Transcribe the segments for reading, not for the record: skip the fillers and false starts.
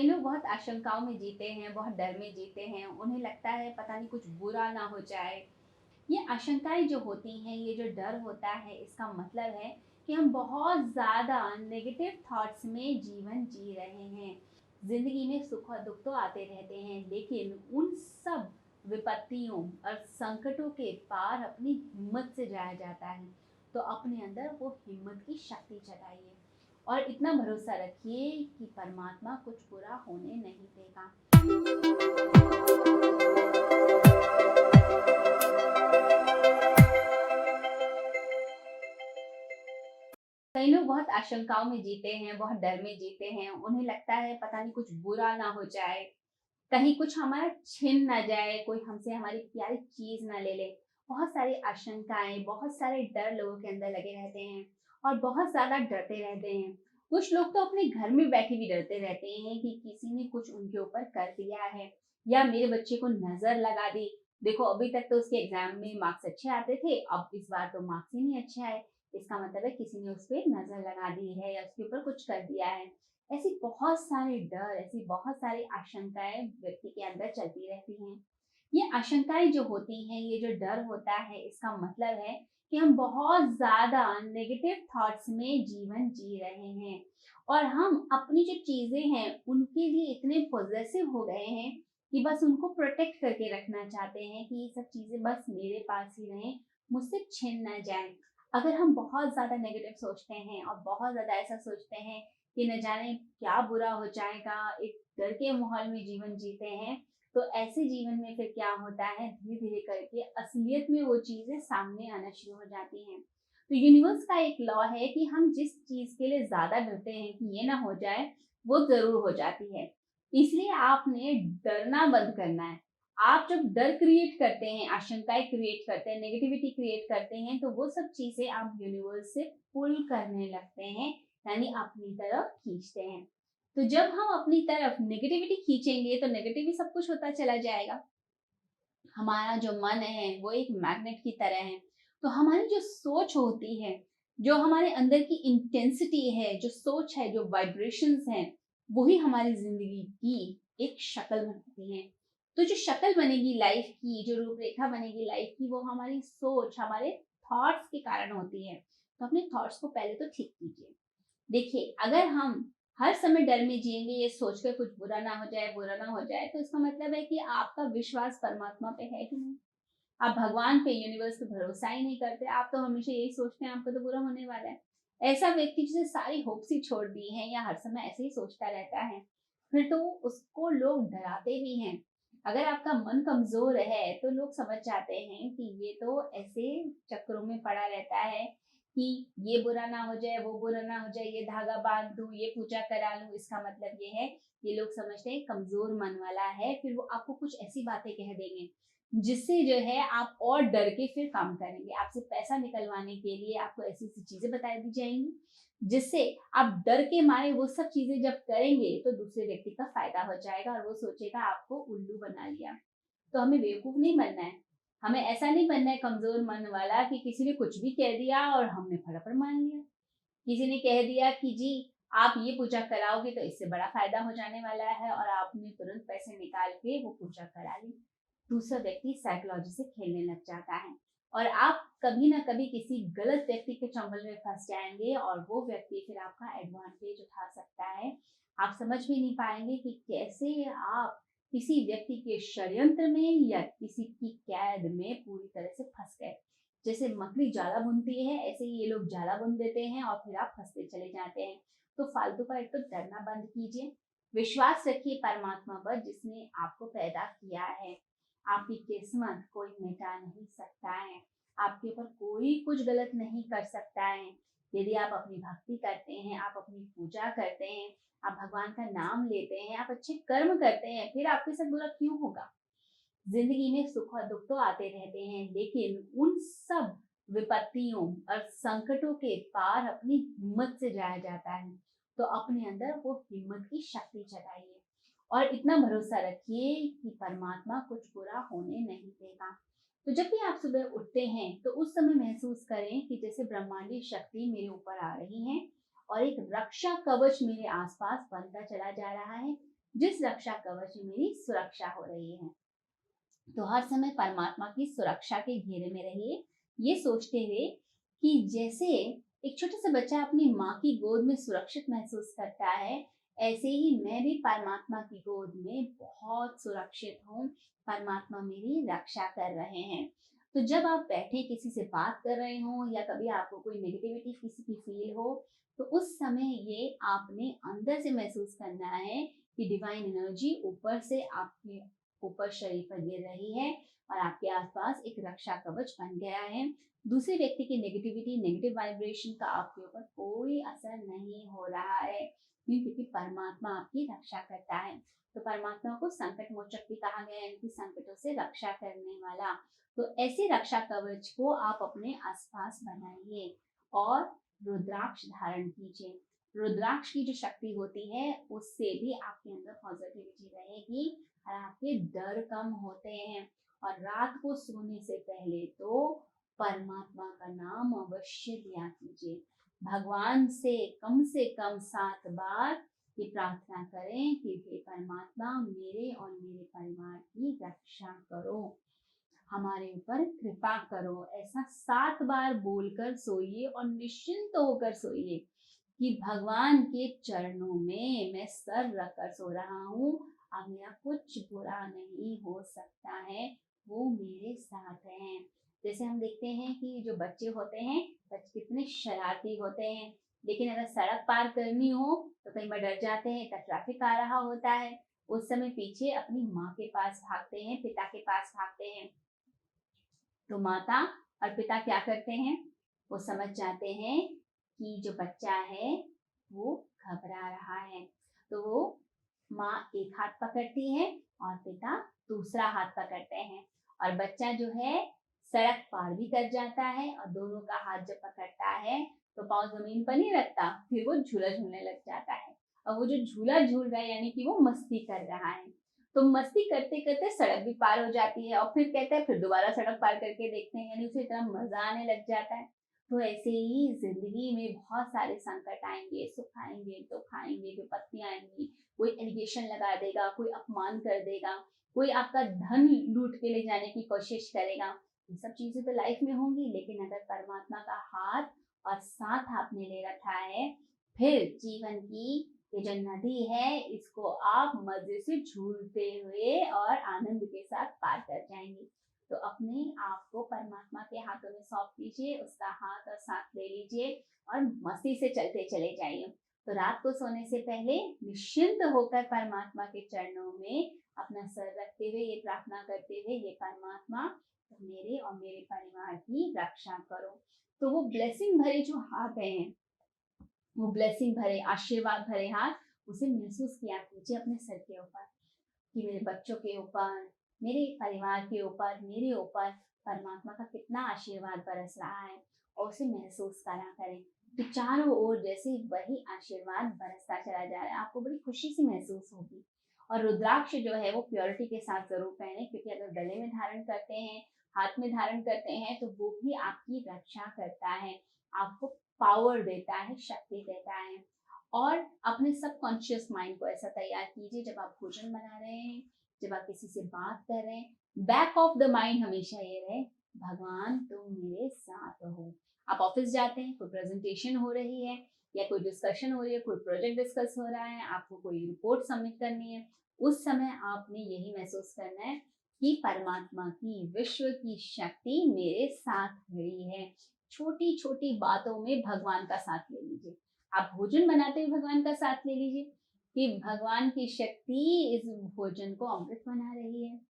कई लोग बहुत आशंकाओं में जीते हैं, बहुत डर में जीते हैं। उन्हें लगता है पता नहीं कुछ बुरा ना हो जाए। ये आशंकाएँ जो होती हैं, ये जो डर होता है, इसका मतलब है कि हम बहुत ज़्यादा नेगेटिव थॉट्स में जीवन जी रहे हैं। ज़िंदगी में सुख और दुःख तो आते रहते हैं, लेकिन उन सब विपत्तियों और संकटों के पार अपनी हिम्मत से जाया जाता है। तो अपने अंदर वो हिम्मत की शक्ति जगाइए और इतना भरोसा रखिए कि परमात्मा कुछ बुरा होने नहीं देगा। कई लोग बहुत आशंकाओं में जीते हैं, बहुत डर में जीते हैं। उन्हें लगता है पता नहीं कुछ बुरा ना हो जाए, कहीं कुछ हमारा छिन ना जाए, कोई हमसे हमारी प्यारी चीज़ ना ले ले। बहुत सारी आशंकाएँ, बहुत सारे डर लोगों के अंदर लगे रहते हैं और बहुत ज़्यादा डरते रहते हैं। कुछ लोग तो अपने घर में बैठे भी डरते रहते हैं कि किसी ने कुछ उनके ऊपर कर दिया है या मेरे बच्चे को नज़र लगा दी। देखो अभी तक तो उसके एग्ज़ाम में मार्क्स अच्छे आते थे, अब इस बार तो मार्क्स ही नहीं अच्छे आए। इसका मतलब है किसी ने उस पे नज़र लगा दी है या उसके ऊपर कुछ कर दिया है। ऐसी बहुत सारे डर, ऐसी बहुत सारी आशंकाएँ व्यक्ति के अंदर चलती रहती हैं। ये आशंकाएँ जो होती हैं, ये जो डर होता है, इसका मतलब है कि हम बहुत ज़्यादा नेगेटिव थॉट्स में जीवन जी रहे हैं और हम अपनी जो चीज़ें हैं, उनके लिए इतने पॉसेसिव हो गए हैं कि बस उनको प्रोटेक्ट करके रखना चाहते हैं कि ये सब चीज़ें बस मेरे पास ही रहें, मुझसे छिन ना जाएँ। अगर हम बहुत ज़्यादा नेगेटिव सोचते हैं और बहुत ज़्यादा ऐसा सोचते हैं कि न जाने क्या बुरा हो जाएगा, एक डर के माहौल में जीवन जीते हैं, तो ऐसे जीवन में फिर क्या होता है, धीरे-धीरे करके असलियत में वो चीज़ें सामने आना शुरू हो जाती हैं। तो यूनिवर्स का एक लॉ है कि हम जिस चीज़ के लिए ज़्यादा डरते हैं कि ये ना हो जाए, वो ज़रूर हो जाती है। इसलिए आपने डरना बंद करना है। आप जब डर क्रिएट करते हैं, आशंकाएँ क्रिएट करते हैं, नेगेटिविटी क्रिएट करते हैं, तो वो सब चीज़ें आप यूनिवर्स से पुल करने लगते हैं, यानी अपनी तरफ खींचते हैं। तो जब हम अपनी तरफ नेगेटिविटी खींचेंगे तो नेगेटिव ही सब कुछ होता चला जाएगा। हमारा जो मन है वो एक मैग्नेट की तरह है। तो हमारी जो सोच होती है, जो हमारे अंदर की इंटेंसिटी है, जो सोच है, जो वाइब्रेशंस हैं, वही हमारी ज़िंदगी की एक शक्ल बनती हैं। तो जो शक्ल बनेगी लाइफ की, जो रूपरेखा बनेगी लाइफ की, वो हमारी सोच, हमारे थॉट्स के कारण होती है। तो अपने थॉट्स को पहले तो ठीक कीजिए। देखिए, अगर हम हर समय डर में जिएँगे ये सोचकर कुछ बुरा ना हो जाए, तो इसका मतलब है कि आपका विश्वास परमात्मा पे है ही नहीं। आप भगवान पे, यूनिवर्स पे भरोसा ही नहीं करते। आप तो हमेशा यही सोचते हैं आपको तो बुरा होने वाला है। ऐसा व्यक्ति जिसे सारी होप्स ही छोड़ दी हैं या हर समय ऐसे ही सोचता रहता है, फिर तो उसको लोग डराते भी हैं। अगर आपका मन कमज़ोर है, तो लोग समझ जाते हैं कि ये तो ऐसे चक्करों में पड़ा रहता है कि ये बुरा ना हो जाए, वो बुरा ना हो जाए, ये धागा बाँध दूँ, ये पूजा करा लूँ। इसका मतलब ये है, ये लोग समझते हैं कमज़ोर मन वाला है, फिर वो आपको कुछ ऐसी बातें कह देंगे जिससे जो है आप और डर के फिर काम करेंगे। आपसे पैसा निकलवाने के लिए आपको ऐसी-ऐसी चीज़ें बता दी जाएँगी, जिससे आप डर के मारे वो सब चीज़ें जब करेंगे, तो दूसरे व्यक्ति का फ़ायदा हो जाएगा और वो सोचेगा आपको उल्लू बना लिया। तो हमें बेवकूफ़ नहीं बनना है। हमें ऐसा नहीं बनना है कमज़ोर मन वाला कि किसी ने कुछ भी कह दिया और हमने फटाफट मान लिया। किसी ने कह दिया कि जी आप ये पूजा कराओगे तो इससे बड़ा फ़ायदा हो जाने वाला है और आपने तुरंत पैसे निकाल के वो पूजा करा ली। दूसरा व्यक्ति साइकोलॉजी से खेलने लग जाता है और आप कभी ना कभी किसी गलत व्यक्ति के चंगुल में फंस जाएंगे और वो व्यक्ति फिर आपका एडवांटेज उठा सकता है। आप समझ भी नहीं पाएंगे कि कैसे आप किसी व्यक्ति के षड्यंत्र में या किसी की कैद में पूरी तरह से फंस गए। जैसे मकड़ी जाला बुनती है, ऐसे ही ये लोग जाला बुन देते हैं और फिर आप फंसते चले जाते हैं। तो फालतू का एक तो डरना बंद कीजिए, विश्वास रखिए परमात्मा पर जिसने आपको पैदा किया है। आपकी किस्मत कोई मिटा नहीं सकता है, आपके ऊपर कोई कुछ गलत नहीं कर सकता है। यदि आप अपनी भक्ति करते हैं, आप अपनी पूजा करते हैं, आप भगवान का नाम लेते हैं, आप अच्छे कर्म करते हैं, फिर आपके साथ बुरा क्यों होगा? ज़िंदगी में सुख और दुःख तो आते रहते हैं, लेकिन उन सब विपत्तियों और संकटों के पार अपनी हिम्मत से जाया जाता है। तो अपने अंदर वो हिम्मत की शक्ति जगाइए और इतना भरोसा रखिए कि परमात्मा कुछ बुरा होने नहीं देगा। तो जब भी आप सुबह उठते हैं, तो उस समय महसूस करें कि जैसे ब्रह्मांडीय शक्ति मेरे ऊपर आ रही है और एक रक्षा कवच मेरे आस-पास बनता चला जा रहा है। जिस रक्षा कवच में मेरी सुरक्षा हो रही है। तो हर समय परमात्मा की सुरक्षा के घेरे में रहिए, ये सोचते हुए कि जैसे एक छोटा सा बच्चा अपनी माँ की गोद में सुरक्षित महसूस करता है, ऐसे ही मैं भी परमात्मा की गोद में बहुत सुरक्षित हूँ। परमात्मा मेरी रक्षा कर रहे हैं। तो जब आप बैठे किसी से बात कर रहे हो या कभी आपको कोई नेगेटिविटी किसी की फील हो, तो उस समय ये आपने अंदर से महसूस करना है कि डिवाइन एनर्जी ऊपर से आपके ऊपर शरीर पर गिर रही है और आपके आसपास एक रक्षा कवच बन गया है। दूसरे व्यक्ति की नेगेटिविटी, नेगेटिव वाइब्रेशन का आपके ऊपर कोई असर नहीं हो रहा है। क्यों? क्योंकि परमात्मा आपकी रक्षा करता है। तो परमात्मा को संकट मोचक भी कहा गया है, यानी कि संकटों से रक्षा करने वाला। तो ऐसे रक्षा कवच को आप अपने आसपास बनाइए और रुद्राक्ष धारण कीजिए। रुद्राक्ष की जो शक्ति होती है, उससे भी आपके अंदर पॉजिटिविटी रहेगी और आपके डर कम होते हैं। और रात को सोने से पहले तो परमात्मा का नाम अवश्य लिया कीजिए। भगवान से कम 7 बार ये प्रार्थना करें कि हे परमात्मा, मेरे और मेरे परिवार की रक्षा करो, हमारे ऊपर कृपा करो। ऐसा 7 बार बोलकर सोइए और निश्चिंत होकर सोइए कि भगवान के चरणों में मैं सर रखकर सो रहा हूँ। अब मेरा कुछ बुरा नहीं हो सकता है, वो मेरे साथ हैं। जैसे हम देखते हैं कि जो बच्चे होते हैं, बच्चे कितने शरारती होते हैं, लेकिन अगर सड़क पार करनी हो तो कई बार डर जाते हैं, ट्रैफिक आ रहा होता है, उस समय पीछे अपनी माँ के पास भागते हैं, पिता के पास भागते हैं। तो माता और पिता क्या करते हैं? वो समझ जाते हैं कि जो बच्चा है वो घबरा रहा है, तो वो माँ एक हाथ पकड़ती है और पिता दूसरा हाथ पकड़ते हैं, और बच्चा जो है सड़क पार भी कर जाता है और दोनों का हाथ जब पकड़ता है तो पाँव जमीन पर नहीं रखता, फिर वो झूला झूलने लग जाता है। और वो जो झूला झूल रहा है यानी कि वो मस्ती कर रहा है। तो मस्ती करते करते सड़क भी पार हो जाती है और फिर कहते हैं फिर दोबारा सड़क पार करके देखते हैं, यानी उसे इतना मजा आने लग जाता है। तो ऐसे ही जिंदगी में बहुत सारे संकट आएंगे, सुख आएंगे, दुख आएंगे, विपत्ति आएंगी, कोई एलिगेशन लगा देगा, कोई अपमान कर देगा, कोई आपका धन लूट के ले जाने की कोशिश करेगा। ये सब चीजें तो लाइफ में होंगी, लेकिन अगर परमात्मा का हाथ और साथ आपने ले रखा है, फिर जीवन की ये जो नदी है, इसको आप मजे से झूलते हुए और आनंद के साथ पार कर जाएंगे। तो अपने आप को परमात्मा के हाथों में सौंप दीजिए, उसका हाथ और साथ ले लीजिए और मस्ती से चलते चले जाइए। तो रात को सोने से पहले निश्चिंत होकर परमात्मा के चरणों में अपना सर रखते हुए ये प्रार्थना करते हुए, ये परमात्मा मेरे और मेरे परिवार की रक्षा करो। तो वो ब्लेसिंग भरे जो हाथ हैं, वो ब्लेसिंग भरे, आशीर्वाद भरे हाथ उसे महसूस किया कीजिए अपने सर के ऊपर कि मेरे बच्चों के ऊपर, मेरे परिवार के ऊपर, मेरे ऊपर परमात्मा का कितना आशीर्वाद बरस रहा है, और उसे महसूस करा करें। तो चारों ओर जैसे वही आशीर्वाद बरसता चला जा रहा है, आपको बड़ी खुशी सी महसूस होगी। और रुद्राक्ष जो है वो प्योरिटी के साथ जरूर पहने, क्योंकि अगर गले में धारण करते हैं, हाथ में धारण करते हैं, तो वो भी आपकी रक्षा करता है, आपको पावर देता है, शक्ति देता है। और अपने सबकॉन्शियस माइंड को ऐसा तैयार कीजिए, जब आप भोजन बना रहे हैं, जब आप किसी से बात कर रहे हैं, बैक ऑफ द माइंड हमेशा ये रहे, भगवान तुम मेरे साथ हो। आप ऑफिस जाते हैं, कोई प्रेजेंटेशन हो रही है या कोई डिस्कशन हो रही है, कोई प्रोजेक्ट डिस्कस हो रहा है, आपको कोई रिपोर्ट सबमिट करनी है, उस समय आपने यही महसूस करना है कि परमात्मा की, विश्व की शक्ति मेरे साथ खड़ी है। छोटी छोटी बातों में भगवान का साथ ले लीजिए। आप भोजन बनाते हुए भगवान का साथ ले लीजिए कि भगवान की शक्ति इस भोजन को अमृत बना रही है।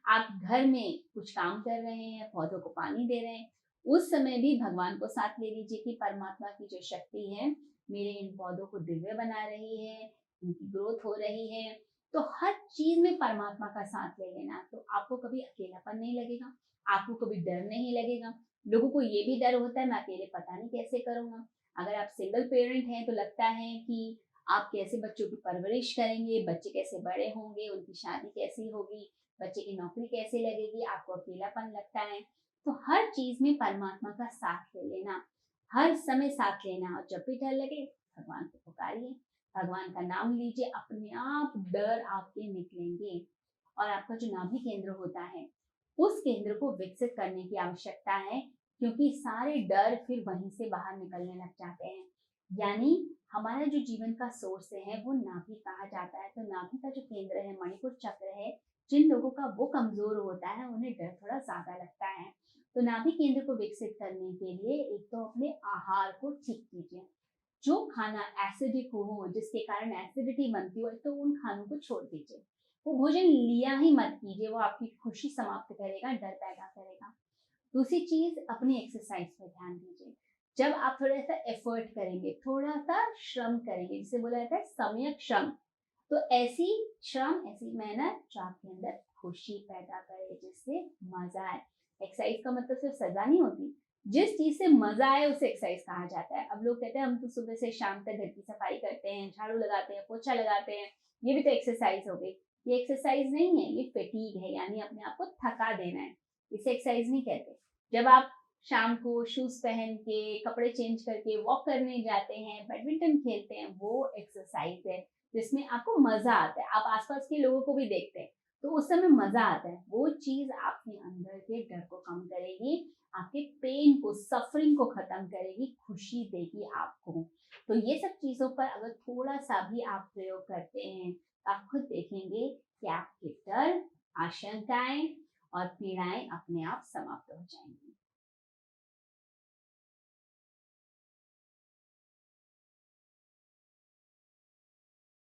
आप घर में कुछ काम कर रहे हैं, पौधों को पानी दे रहे हैं, उस समय भी भगवान को साथ ले लीजिए कि परमात्मा की जो शक्ति है मेरे इन पौधों को दिव्य बना रही है, उनकी ग्रोथ हो रही है। तो हर चीज में परमात्मा का साथ ले लेना, तो आपको कभी अकेलापन नहीं लगेगा, आपको कभी डर नहीं लगेगा। लोगों को ये भी डर होता है मैं अकेले पता नहीं कैसे करूंगा। अगर आप सिंगल पेरेंट हैं तो लगता है कि आप कैसे बच्चों की परवरिश करेंगे, बच्चे कैसे बड़े होंगे, उनकी शादी कैसी होगी, बच्चे की नौकरी कैसे लगेगी, आपको अकेलापन लगता है। तो हर चीज में परमात्मा का साथ ले लेना, हर समय साथ लेना, और जब भी डर लगे भगवान को पुकारिए, भगवान का नाम लीजिए, अपने आप डर आपके निकलेंगे। और आपका जो नाभि केंद्र होता है, उस केंद्र को विकसित करने की आवश्यकता है, क्योंकि सारे डर फिर वहीं से बाहर निकलने लग जाते हैं। यानी हमारा जो जीवन का सोर्स है वो नाभि कहा जाता है। तो नाभि का जो केंद्र है, मणिपुर चक्र है, जिन लोगों का वो कमजोर होता है उन्हें डर थोड़ा ज्यादा लगता है। तो नाभि केंद्र को विकसित करने के लिए एक तो अपने आहार को ठीक कीजिए। जो खाना एसिडिक हो, जिसके कारण एसिडिटी बनती हो, तो उन खानों को छोड़ दीजिए। वो भोजन लिया ही मत कीजिए, वो आपकी खुशी समाप्त करेगा, डर पैदा करेगा। दूसरी चीज, अपनी एक्सरसाइज पर ध्यान दीजिए। जब आप थोड़ा सा एफर्ट करेंगे, थोड़ा सा श्रम करेंगे, जिसे बोला जाता है सम्यक श्रम, तो ऐसी श्रम, ऐसी मेहनत जो आपके अंदर खुशी पैदा करे, जिससे मजा आए। एक्सरसाइज का मतलब सिर्फ सजा नहीं होती, जिस चीज से मजा आए उसे एक्सरसाइज कहा जाता है। अब लोग कहते हैं हम तो सुबह से शाम तक घर की सफाई करते हैं, झाड़ू लगाते हैं, पोछा लगाते हैं, ये भी तो एक्सरसाइज हो गई। ये एक्सरसाइज नहीं है, ये फटीग है, यानी अपने आप को थका देना है। इसे एक्सरसाइज नहीं कहते। जब आप शाम को शूज पहन के, कपड़े चेंज करके वॉक करने जाते हैं, बैडमिंटन खेलते हैं, वो एक्सरसाइज है, जिसमें आपको मजा आता है। आप आसपास के लोगों को भी देखते हैं तो उस समय मजा आता है। वो चीज आपके अंदर के डर को कम करेगी, आपके पेन को, सफरिंग को खत्म करेगी, खुशी देगी आपको। तो ये सब चीजों पर अगर थोड़ा सा भी आप प्रयोग करते हैं, तो आप खुद देखेंगे कि आपके डर, आशंकाएं और पीड़ाएं अपने आप समाप्त हो जाएंगी।